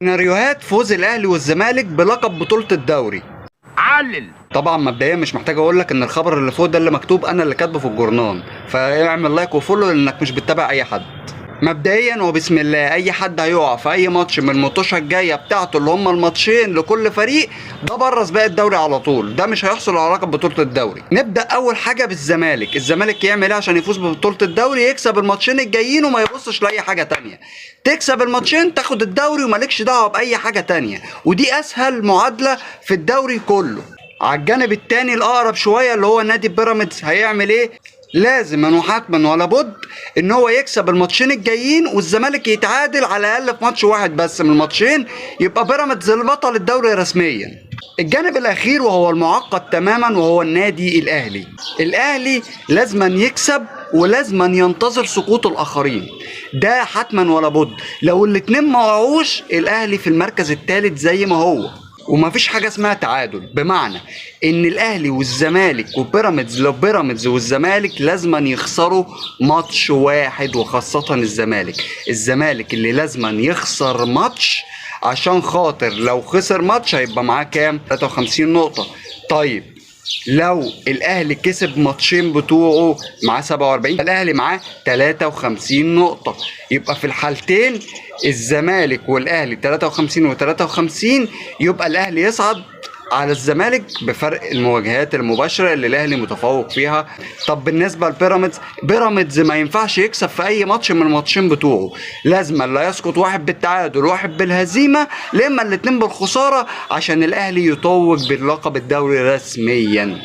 سيناريوهات فوز الاهلي والزمالك بلقب بطولة الدوري. علل. طبعا مبدئيا مش محتاج اقول لك ان الخبر اللي فوق ده اللي مكتوب انا اللي كاتبه في الجورنان، فاعمل لايك وفولو لانك مش بتتابع اي حد. مبدئيا وبسم الله، اي حد هيقع في اي ماتش من الماتشات الجايه بتاعته اللي هم الماتشين لكل فريق ده بره سباق الدوري على طول، ده مش هيحصل على لقب بطوله الدوري. نبدا اول حاجه بالزمالك. الزمالك يعمل ايه عشان يفوز ببطوله الدوري؟ يكسب الماتشين الجايين وما يبصش لاي حاجه تانية. تكسب الماتشين تاخد الدوري ومالكش دعوه باي حاجه تانية، ودي اسهل معادله في الدوري كله. على الجانب التاني الاقرب شويه اللي هو نادي بيراميدز، هيعمل ايه؟ لازم وحتما ولا بد ان هو يكسب الماتشين الجايين والزمالك يتعادل على الاقل في ماتش واحد بس من الماتشين، يبقى بيراميدز البطل الدوري رسميا. الجانب الاخير وهو المعقد تماما وهو النادي الاهلي. الاهلي لازما يكسب ولازما ينتظر سقوط الاخرين، ده حتما ولا بد. لو الاتنين ما وقعوش الاهلي في المركز الثالث زي ما هو، ومفيش حاجه اسمها تعادل، بمعنى ان الاهلي والزمالك وبيراميدز، لو بيراميدز والزمالك لازما يخسروا ماتش واحد، وخاصه الزمالك اللي لازما يخسر ماتش عشان خاطر لو خسر ماتش هيبقى معاه كام؟ 53 نقطه. طيب لو الاهلي كسب ماتشين بتوعه معاه 47، الاهلي معاه 53 نقطة. يبقى في الحالتين الزمالك والاهلي 53 و53، يبقى الاهلي يصعد على الزمالك بفرق المواجهات المباشرة اللي الاهلي متفوق فيها. طب بالنسبة لبيراميدز، بيراميدز ما ينفعش يكسب في اي ماتش من الماتشين بتوعه، لازم لا يسقط واحد بالتعادل واحد بالهزيمة، لما الاتنين بالخسارة، عشان الاهلي يتوج باللقب الدوري رسميا.